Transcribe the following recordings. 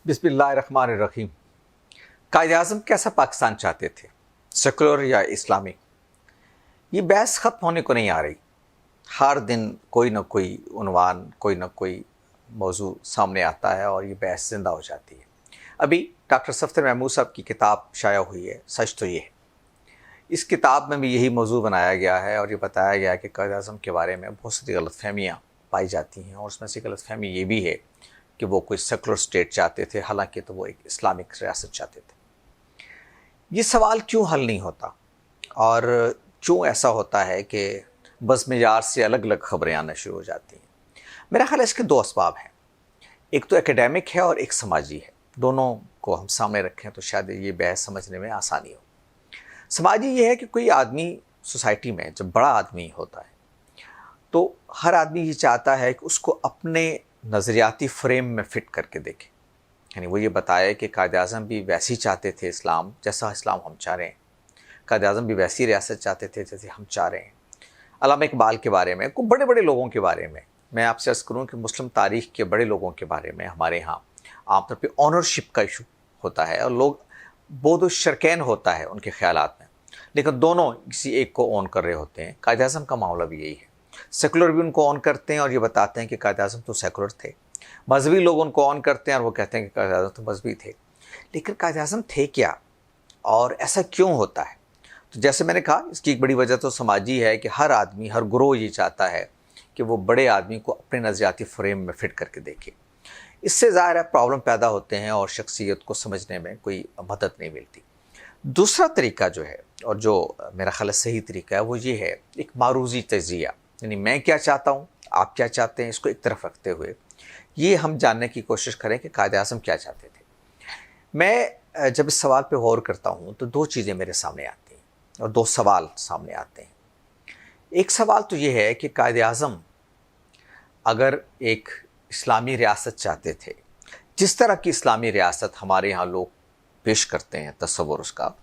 बिस्मिल्लाहिर्रहमानिर्रहीम। कायद आज़म कैसा पाकिस्तान चाहते थे, सेकुलर या इस्लामी? ये बहस ख़त्म होने को नहीं आ रही। हर दिन कोई ना कोई उन्वान, कोई ना कोई मौजू सामने आता है और ये बहस ज़िंदा हो जाती है। अभी डॉक्टर सफ़दर महमूद साहब की किताब शाया हुई है, सच तो ये है। इस किताब में भी यही मौजू बनाया गया है और ये बताया गया है कि कायद आज़म के बारे में बहुत सी गलतफहमियाँ पाई जाती हैं, और उसमें से गलतफहमी ये भी है कि वो कोई सेकुलर स्टेट चाहते थे, हालांकि तो वो एक इस्लामिक रियासत चाहते थे। ये सवाल क्यों हल नहीं होता और क्यों ऐसा होता है कि बस मिजाज से अलग अलग खबरें आना शुरू हो जाती हैं? मेरा ख्याल है इसके दो असबाब हैं। एक तो एकेडमिक है और एक समाजी है। दोनों को हम सामने रखें तो शायद ये बहस समझने में आसानी हो। समाजी ये है कि कोई आदमी सोसाइटी में जब बड़ा आदमी होता है तो हर आदमी ये चाहता है कि उसको अपने नज़रियाती फ्रेम में फ़िट करके देखे। यानी वो ये बताए कि कायद आज़म भी वैसे ही चाहते थे इस्लाम जैसा इस्लाम हम चाह रहे हैं, कायद आज़म भी वैसी रियासत चाहते थे जैसे हम चाह रहे हैं। अल्लामा इकबाल के बारे में, कुछ बड़े बड़े लोगों के बारे में मैं आपसे अर्ज़ करूँ कि मुस्लिम तारीख़ के बड़े लोगों के बारे में हमारे यहाँ आमतौर पर ऑनरशिप का इशू होता है और लोग बहुत शरकैन होता है उनके ख़यालात में, लेकिन दोनों किसी एक को ऑन कर रहे होते हैं। कायद आज़म का मामला भी यही है। सेकुलर भी उनको ऑन करते हैं और ये बताते हैं कि कायद आज़म तो सेकुलर थे। मजहबी लोग उनको ऑन करते हैं और वो कहते हैं कि कायद आज़म तो मजहबी थे। लेकिन कायद आज़म थे क्या और ऐसा क्यों होता है? तो जैसे मैंने कहा, इसकी एक बड़ी वजह तो समाजी है कि हर आदमी, हर ग्रोह ये चाहता है कि वो बड़े आदमी को अपने नज़रियाती फ्रेम में फ़िट करके देखे। इससे ज़ाहिर है प्रॉब्लम पैदा होते हैं और शख्सियत को समझने में कोई मदद नहीं मिलती। दूसरा तरीका जो है, और जो मेरा ख्याल सही तरीका है, वो ये है एक मारूज़ी तजिया। यानी मैं क्या चाहता हूँ, आप क्या चाहते हैं, इसको एक तरफ रखते हुए ये हम जानने की कोशिश करें कि कायद आज़म क्या चाहते थे। मैं जब इस सवाल पे गौर करता हूँ तो दो चीज़ें मेरे सामने आती हैं और दो सवाल सामने आते हैं। एक सवाल तो ये है कि कायद आज़म अगर एक इस्लामी रियासत चाहते थे, जिस तरह की इस्लामी रियासत हमारे यहाँ लोग पेश करते हैं तस्वुर उसका,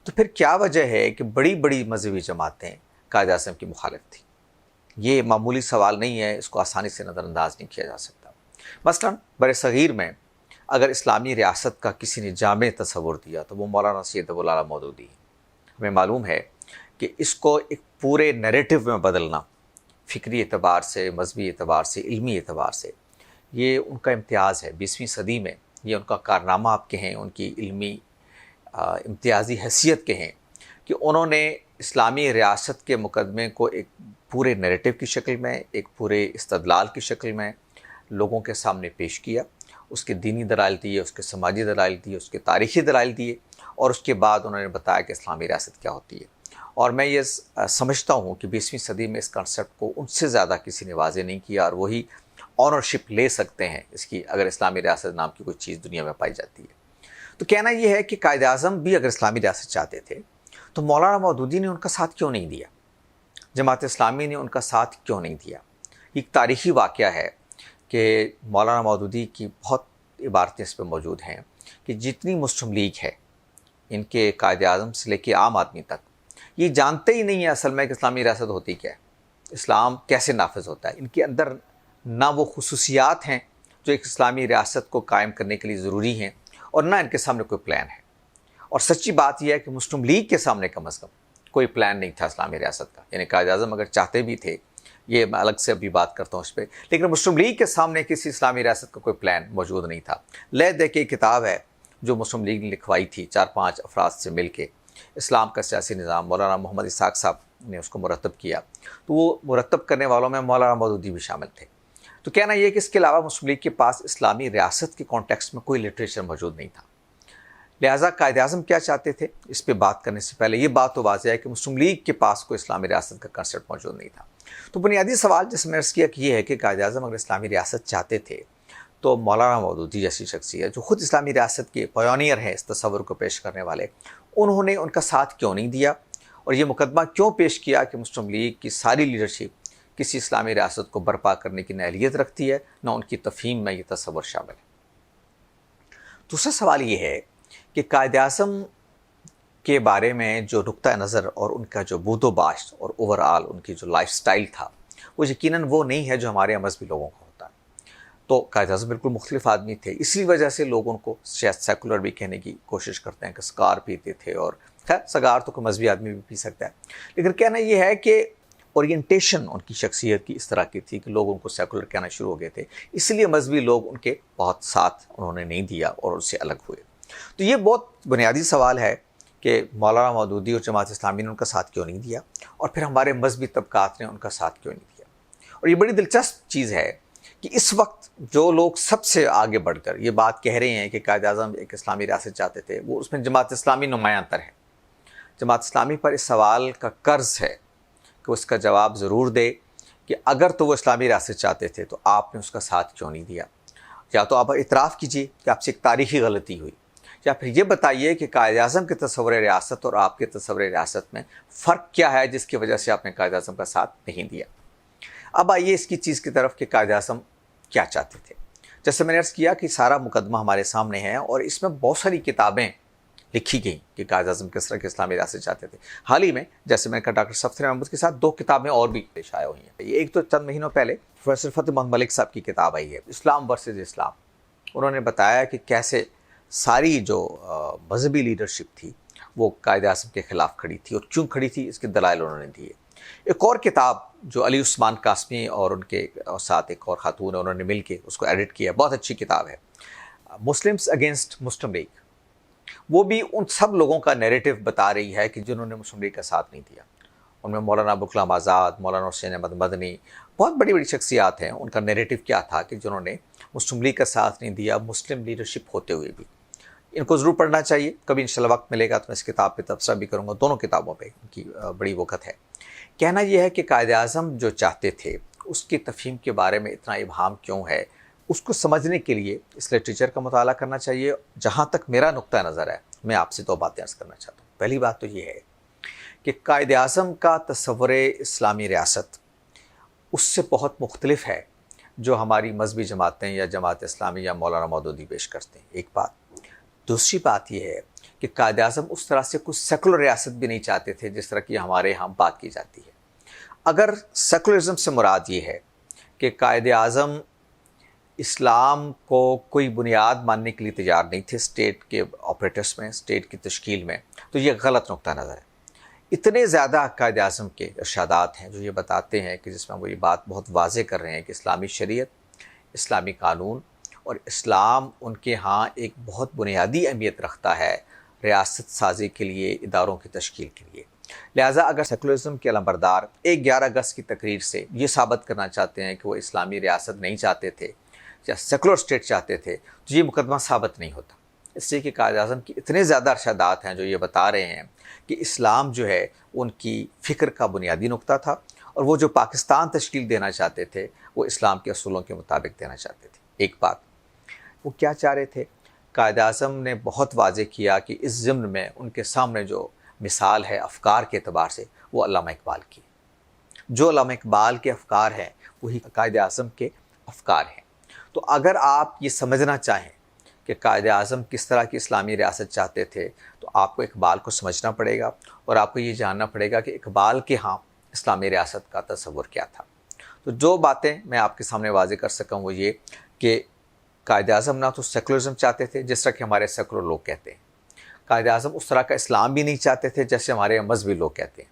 तो फिर क्या वजह है कि बड़ी बड़ी मजहबी जमातें कायद आज़म की मुखालिफ थी? ये मामूली सवाल नहीं है, इसको आसानी से नज़रअंदाज नहीं किया जा सकता। मसलन बरसग़ीर में अगर इस्लामी रियासत का किसी ने जामे तस्वुर दिया तो वो मौलाना सैयद अबुल आला मौदूदी। हमें मालूम है कि इसको एक पूरे नैरेटिव में बदलना, फ़िक्री एतबार से, मजहबी एतबार से, इल्मी एतबार से, ये उनका इम्तियाज़ है। 20वीं सदी में ये उनका कारनामा आप कहें, उनकी इल्मी इम्तियाज़ी हैसियत कहें कि उन्होंने इस्लामी रियासत के मुकदमे को एक पूरे नैरेटिव की शक्ल में, एक पूरे इस्तदलाल की शक्ल में लोगों के सामने पेश किया। उसके दीनी दलाइल दिए, उसके समाजी दलाइल दिए, उसके तारीख़ी दलाइल दिए, और उसके बाद उन्होंने बताया कि इस्लामी रियासत क्या होती है। और मैं ये समझता हूँ कि 20वीं सदी में इस कॉन्सेप्ट को उनसे ज़्यादा किसी ने वाज़ेह नहीं किया, और वही ऑनरशिप ले सकते हैं इसकी अगर इस्लामी रियासत नाम की कोई चीज़ दुनिया में पाई जाती है। तो कहना यह है कि कायद आज़म भी अगर इस्लामी रियासत चाहते थे तो मौलाना मौदूदी ने उनका साथ क्यों नहीं दिया, जमात इस्लामी ने उनका साथ क्यों नहीं दिया? एक तारीख़ी वाक़या है कि मौलाना मौदूदी की बहुत इबारतें इस पर मौजूद हैं कि जितनी मुस्लिम लीग है, इनके कायद आज़म से लेके आम आदमी तक ये जानते ही नहीं है असल में कि इस्लामी रियासत होती क्या है, इस्लाम कैसे नाफिज होता है। इनके अंदर ना वो खुसूसियात हैं जो एक इस्लामी रियासत को कायम करने के लिए ज़रूरी हैं, और ना इनके सामने कोई प्लान है। और सच्ची बात यह है कि मुस्लिम लीग के सामने कम अज़ कम कोई प्लान नहीं था इस्लामी रियासत का। यानी कायद आज़म अगर चाहते भी थे, ये मैं अलग से अभी बात करता हूँ इस पर, लेकिन मुस्लिम लीग के सामने किसी इस्लामी रियासत का कोई प्लान मौजूद नहीं था। ले दे के किताब है जो मुस्लिम लीग ने लिखवाई थी 4-5 अफराद से मिल के, इस्लाम का सियासी निज़ाम, मौलाना मोहम्मद इसाक साहब ने उसको मुरतब किया। तो वो मुरतब करने वालों में मौलाना मौदूदी भी शामिल थे। तो कहना यह कि इसके अलावा मुस्लिम लीग के पास इस्लामी रियासत के कॉन्टेक्स्ट में कोई लिटरेचर मौजूद नहीं था। लिहाजा कायद आज़म क्या चाहते थे, इस पर बात करने से पहले ये बात तो वाज़ेह है कि मुस्लिम लीग के पास कोई इस्लामी रियासत का कंसेप्ट मौजूद नहीं था। तो बुनियादी सवाल जिसमें अर्ज़ किया कि ये है कि कायद आज़म अगर इस्लामी रियासत चाहते थे तो मौलाना मौदूदी जैसी शख्सियत जो ख़ुद इस्लामी रियासत के पायोनियर हैं, इस तस्वुर को पेश करने वाले, उन्होंने उनका साथ क्यों नहीं दिया और ये मुकदमा क्यों पेश किया कि मुस्लिम लीग की सारी लीडरशिप किसी इस्लामी रियासत को बर्पा करने की अहलियत रखती है, ना उनकी तफ़हीम में ये तस्वुर शामिल है। दूसरा सवाल ये है कि कायद आज़म के बारे में जो नुक्ता नज़र और उनका जो बूदोबाश और ओवरऑल उनकी जो लाइफ स्टाइल था, वो यकीनन वो नहीं है जो हमारे यहाँ मजहबी लोगों का होता है। تو قائد اعظم بالکل مختلف آدمی تھے، اسی وجہ سے لوگ ان کو شاید سیکولر بھی کہنے کی کوشش کرتے ہیں کہ سگار پیتے تھے، اور خیر سگار تو کوئی مذہبی آدمی بھی پی سکتا ہے، لیکن کہنا یہ ہے کہ اورینٹیشن ان کی شخصیت کی اس طرح کی تھی کہ لوگ ان کو سیکولر کہنا شروع ہو گئے تھے، اس لیے مذہبی لوگ ان کے بہت ساتھ انہوں نے نہیں دیا اور ان سے الگ ہوئے۔ تو یہ بہت بنیادی سوال ہے کہ مولانا مودودی اور جماعت اسلامی نے ان کا ساتھ کیوں نہیں دیا، اور پھر ہمارے مذہبی طبقات نے ان کا ساتھ کیوں نہیں دیا۔ اور یہ بڑی دلچسپ چیز ہے کہ اس وقت جو لوگ سب سے آگے بڑھ کر یہ بات کہہ رہے ہیں کہ قائد اعظم ایک اسلامی ریاست چاہتے تھے، وہ اس میں جماعت اسلامی نمایاں تر ہے۔ جماعت اسلامی پر اس سوال کا قرض ہے کہ اس کا جواب ضرور دے کہ اگر تو وہ اسلامی ریاست چاہتے تھے تو آپ نے اس کا ساتھ کیوں نہیں دیا، یا تو آپ اعتراف کیجئے کہ آپ سے ایک تاریخی غلطی ہوئی، یا پھر یہ بتائیے کہ قائد اعظم کے تصور ریاست اور آپ کے تصور ریاست میں فرق کیا ہے جس کی وجہ سے آپ نے قائد اعظم کا ساتھ نہیں دیا۔ اب آئیے اس کی چیز کی طرف کہ قائد اعظم کیا چاہتے تھے۔ جیسے میں نے عرض کیا کہ سارا مقدمہ ہمارے سامنے ہے، اور اس میں بہت ساری کتابیں لکھی گئیں کہ قائد اعظم کس طرح کے اسلامی ریاست چاہتے تھے۔ حال ہی میں جیسے میں نے کہا ڈاکٹر سفدر محمود کے ساتھ 2 کتابیں اور بھی پیش آئے ہوئی ہیں۔ ایک تو چند مہینوں پہلے پروفیسر فتح محمد ملک صاحب کی کتاب آئی ہے، اسلام ورسز اسلام۔ انہوں نے بتایا کہ کیسے ساری جو مذہبی لیڈرشپ تھی وہ قائد اعظم کے خلاف کھڑی تھی، اور کیوں کھڑی تھی اس کے دلائل انہوں نے دیے۔ ایک اور کتاب جو علی عثمان قاسمی اور ان کے ساتھ ایک اور خاتون ہے، انہوں نے مل کے اس کو ایڈٹ کیا، بہت اچھی کتاب ہے، مسلمز اگینسٹ مسلم لیگ۔ وہ بھی ان سب لوگوں کا نیریٹو بتا رہی ہے کہ جنہوں نے مسلم لیگ کا ساتھ نہیں دیا۔ ان میں مولانا ابوالکلام آزاد، مولانا حسین احمد مدنی، بہت بڑی بڑی شخصیات ہیں۔ ان کا نیریٹو کیا تھا کہ جنہوں نے مسلم لیگ کا ساتھ نہیں دیا مسلم لیڈرشپ ہوتے ہوئے بھی۔ ان کو ضرور پڑھنا چاہیے، کبھی انشاءاللہ وقت ملے گا تو میں اس کتاب پہ تبصرہ بھی کروں گا، دونوں کتابوں پہ ان کی بڑی وقت ہے۔ کہنا یہ ہے کہ قائد اعظم جو چاہتے تھے اس کی تفہیم کے بارے میں اتنا ابہام کیوں ہے، اس کو سمجھنے کے لیے اس لٹریچر کا مطالعہ کرنا چاہیے۔ جہاں تک میرا نقطہ نظر ہے میں آپ سے 2 باتیں عرض کرنا چاہتا ہوں۔ پہلی بات تو یہ ہے کہ قائد اعظم کا تصور اسلامی ریاست اس سے بہت مختلف ہے جو ہماری مذہبی جماعتیں یا جماعت اسلامی یا مولانا مودودی پیش کرتے ہیں، ایک بات۔ دوسری بات یہ ہے کہ قائد اعظم اس طرح سے کچھ سیکولر ریاست بھی نہیں چاہتے تھے جس طرح کی ہمارے ہاں بات کی جاتی ہے۔ اگر سیکولرزم سے مراد یہ ہے کہ قائد اعظم اسلام کو کوئی بنیاد ماننے کے لیے تیار نہیں تھے اسٹیٹ کے آپریٹرس میں، اسٹیٹ کی تشکیل میں، تو یہ غلط نقطہ نظر ہے۔ اتنے زیادہ قائد اعظم کے ارشادات ہیں جو یہ بتاتے ہیں کہ جس میں وہ یہ بات بہت واضح کر رہے ہیں کہ اسلامی شریعت، اسلامی قانون اور اسلام ان کے ہاں ایک بہت بنیادی اہمیت رکھتا ہے ریاست سازی کے لیے، اداروں کی تشکیل کے لیے۔ لہٰذا اگر سیکولرزم کے علمبردار 11 اگست کی تقریر سے یہ ثابت کرنا چاہتے ہیں کہ وہ اسلامی ریاست نہیں چاہتے تھے یا سیکولر اسٹیٹ چاہتے تھے تو یہ مقدمہ ثابت نہیں ہوتا، اس لیے کہ قائد اعظم کی اتنے زیادہ ارشادات ہیں جو یہ بتا رہے ہیں کہ اسلام جو ہے ان کی فکر کا بنیادی نقطہ تھا، اور وہ جو پاکستان تشکیل دینا چاہتے تھے وہ اسلام کے اصولوں کے مطابق دینا چاہتے تھے۔ ایک بات وہ کیا چاہ رہے تھے، قائد اعظم نے بہت واضح کیا کہ اس ضمن میں ان کے سامنے جو مثال ہے افکار کے اعتبار سے وہ علامہ اقبال کی، جو علامہ اقبال کے افکار ہیں وہی قائد اعظم کے افکار ہیں۔ تو اگر آپ یہ سمجھنا چاہیں کہ قائد اعظم کس طرح کی اسلامی ریاست چاہتے تھے تو آپ کو اقبال کو سمجھنا پڑے گا، اور آپ کو یہ جاننا پڑے گا کہ اقبال کے ہاں اسلامی ریاست کا تصور کیا تھا۔ تو جو باتیں میں آپ کے سامنے واضح کر سکوں وہ یہ کہ قائد اعظم نہ تو سیکولرزم چاہتے تھے جس طرح کہ ہمارے سیکولر لوگ کہتے ہیں، قائد اعظم اس طرح کا اسلام بھی نہیں چاہتے تھے جیسے ہمارے مذہبی لوگ کہتے ہیں،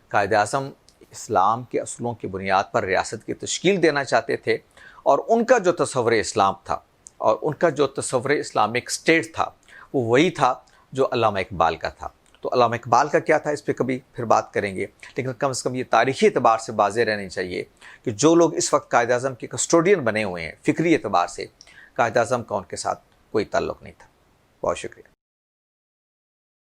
قائد اعظم اسلام کے اصولوں کی بنیاد پر ریاست کی تشکیل دینا چاہتے تھے، اور ان کا جو تصور اسلام تھا اور ان کا جو تصور اسلامک اسٹیٹ تھا وہ وہی تھا جو علامہ اقبال کا تھا۔ تو علامہ اقبال کا کیا تھا اس پہ کبھی پھر بات کریں گے، لیکن کم از کم یہ تاریخی اعتبار سے واضح رہنی چاہیے کہ جو لوگ اس وقت قائد اعظم کے کسٹوڈین بنے ہوئے ہیں فکری اعتبار سے، قائد اعظم کا ان کے ساتھ کوئی تعلق نہیں تھا۔ بہت شکریہ۔